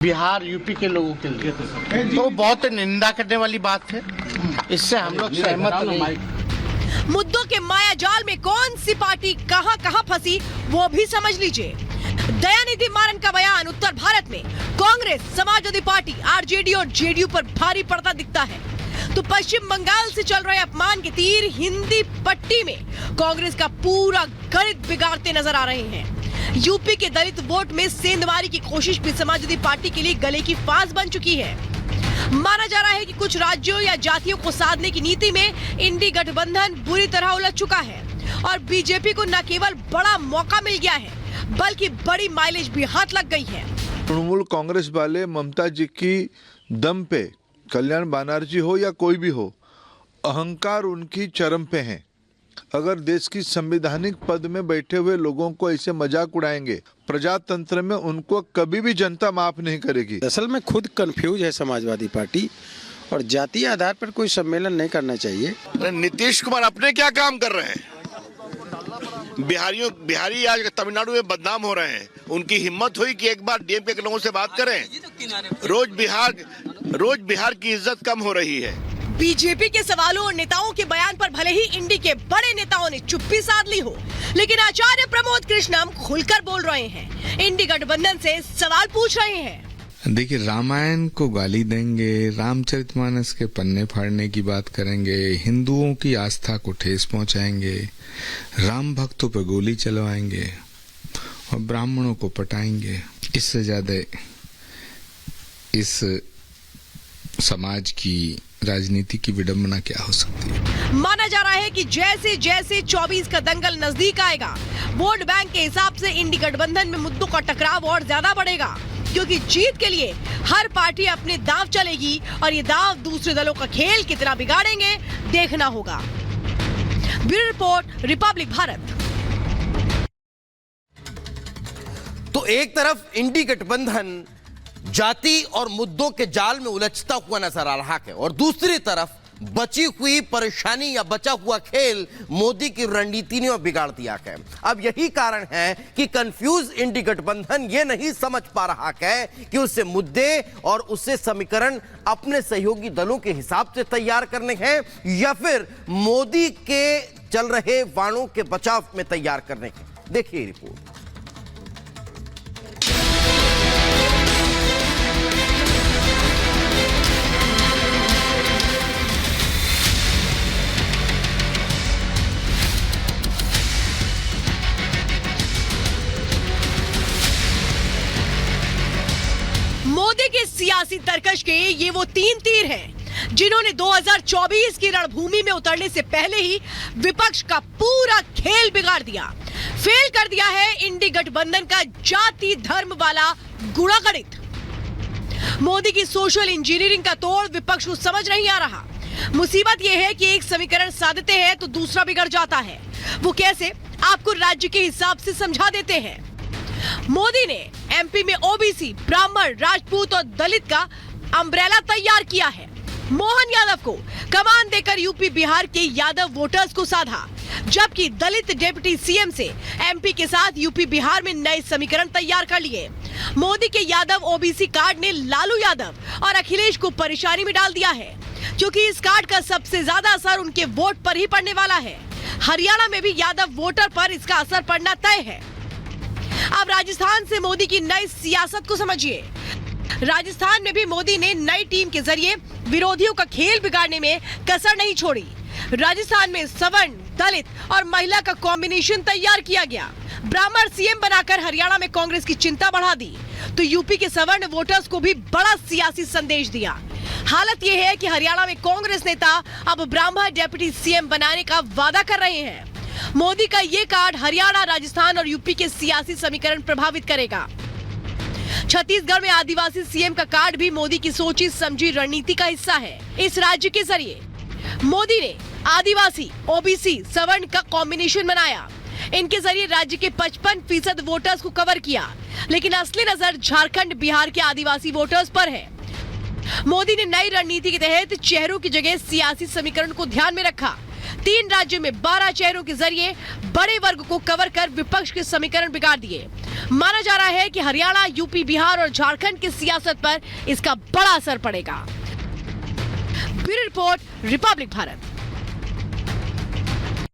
Bihar UP के लोगों के लिए तो बहुत निंदा करने वाली बात है। इससे हम लोग सहमत नहीं। मुद्दों के माया जाल में कौन सी पार्टी कहां कहां फंसी वो भी समझ लीजिए। दयानिधि मारन का बयान उत्तर भारत में कांग्रेस, समाजवादी पार्टी, आरजेडी और जेडीयू पर भारी पड़ता दिखता है, तो पश्चिम बंगाल से चल रहे अपमान के तीर हिंदी पट्टी में कांग्रेस का पूरा गणित बिगाड़ते नजर आ रहे हैं। यूपी के दलित वोट में सेंधमारी की कोशिश भी समाजवादी पार्टी के लिए गले की फांस बन चुकी है। माना जा रहा है कि कुछ राज्यों या जातियों को साधने की नीति में इंडी गठबंधन बुरी तरह उलझ चुका है और बीजेपी को न केवल बड़ा मौका मिल गया है बल्कि बड़ी माइलेज भी हाथ लग गई है। तृणमूल कांग्रेस वाले ममता जी की दम पे, कल्याण बनर्जी हो या कोई भी हो, अहंकार उनकी चरम पे है। अगर देश की संवैधानिक पद में बैठे हुए लोगों को ऐसे मजाक उड़ाएंगे, प्रजातंत्र में उनको कभी भी जनता माफ नहीं करेगी। असल में खुद कंफ्यूज है समाजवादी पार्टी और जातीय आधार पर कोई सम्मेलन नहीं करना चाहिए। नीतीश कुमार अपने क्या काम कर रहे हैं? बिहारी आज तमिलनाडु में बदनाम हो रहे हैं। उनकी हिम्मत हुई कि एक बार डीएमके के लोगों से बात करें। रोज बिहार की इज्जत कम हो रही है। बीजेपी के सवालों और नेताओं के बयान पर भले ही इंडी के बड़े नेताओं ने चुप्पी साध ली हो, लेकिन आचार्य प्रमोद कृष्णम खुलकर बोल रहे हैं। इंडी गठबंधन से सवाल पूछ रहे हैं। देखिए, रामायण को गाली देंगे, रामचरितमानस के पन्ने फाड़ने की बात करेंगे, हिंदुओं की आस्था को ठेस पहुंचाएंगे, राम भक्तों पर गोली चलवाएंगे और ब्राह्मणों को पटाएंगे। इससे ज्यादा इस समाज की राजनीति की विडंबना क्या हो सकती है। माना जा रहा है कि जैसे जैसे 24 का दंगल नजदीक आएगा, वोट बैंक के हिसाब से इंडी गठबंधन में मुद्दों का टकराव और ज्यादा बढ़ेगा, क्योंकि जीत के लिए हर पार्टी अपने दांव चलेगी और ये दांव दूसरे दलों का खेल कितना बिगाड़ेंगे देखना होगा। Bureau report, Republic Bharat. तो एक तरफ इंडी गठबंधन जाति और मुद्दों के जाल में उलझता हुआ नजर आ रहा है और दूसरी तरफ बची हुई परेशानी या बचा हुआ खेल मोदी की रणनीति ने बिगाड़ दिया है। अब यही कारण है कि कंफ्यूज इंडी गठबंधन ये नहीं समझ पा रहा है कि उससे मुद्दे और उससे समीकरण अपने सहयोगी दलों के हिसाब से तैयार करने हैं या फिर मोदी के चल रहे वाणों के बचाव में तैयार करने हैं। देखिए रिपोर्ट। मोदी के सियासी तरकश के ये वो तीन तीर हैं जिन्होंने 2024 की रणभूमि में उतरने से पहले ही विपक्ष का पूरा खेल बिगाड़ दिया। फेल कर दिया है इंडी गठबंधन का जाति धर्म वाला गुणागणित। मोदी की सोशल इंजीनियरिंग का तोड़ विपक्ष को समझ नहीं आ रहा। मुसीबत यह है कि एक समीकरण साधते हैं तो दूसरा बिगड़ जाता है। वो कैसे, आपको राज्य के हिसाब से समझा देते हैं। मोदी ने एमपी में ओबीसी, ब्राह्मण, राजपूत और दलित का अम्ब्रेला तैयार किया है। मोहन यादव को कमान देकर यूपी बिहार के यादव वोटर्स को साधा, जबकि दलित डिप्टी सीएम से एमपी के साथ यूपी बिहार में नए समीकरण तैयार कर लिए। मोदी के यादव ओबीसी कार्ड ने लालू यादव और अखिलेश को परेशानी में डाल दिया है, क्योंकि इस कार्ड का सबसे ज्यादा असर उनके वोट पर ही पड़ने वाला है। हरियाणा में भी यादव वोटर पर इसका असर पड़ना तय है। अब राजस्थान से मोदी की नई सियासत को समझिए। राजस्थान में भी मोदी ने नई टीम के जरिए विरोधियों का खेल बिगाड़ने में कसर नहीं छोड़ी। राजस्थान में सवर्ण, दलित और महिला का कॉम्बिनेशन तैयार किया गया। ब्राह्मण सीएम बनाकर हरियाणा में कांग्रेस की चिंता बढ़ा दी, तो यूपी के सवर्ण वोटर्स को भी बड़ा सियासी संदेश दिया। हालत यह है कि हरियाणा में कांग्रेस नेता अब ब्राह्मण डिप्टी सीएम बनाने का वादा कर रहे हैं। मोदी का ये कार्ड हरियाणा, राजस्थान और यूपी के सियासी समीकरण प्रभावित करेगा। छत्तीसगढ़ में आदिवासी सीएम का कार्ड भी मोदी की सोची समझी रणनीति का हिस्सा है। इस राज्य के जरिए मोदी ने आदिवासी, ओबीसी, सवर्ण का कॉम्बिनेशन बनाया। इनके जरिए राज्य के 55% वोटर्स को कवर किया, लेकिन असली नजर झारखंड, बिहार के आदिवासी वोटर्स पर है। मोदी ने नई रणनीति के तहत चेहरों की जगह सियासी समीकरण को ध्यान में रखा। 3 राज्यों में 12 चेहरों के जरिए बड़े वर्ग को कवर कर विपक्ष के समीकरण बिगाड़ दिए। माना जा रहा है कि हरियाणा, यूपी, बिहार और झारखंड की सियासत पर इसका बड़ा असर पड़ेगा। Bureau report, Republic Bharat.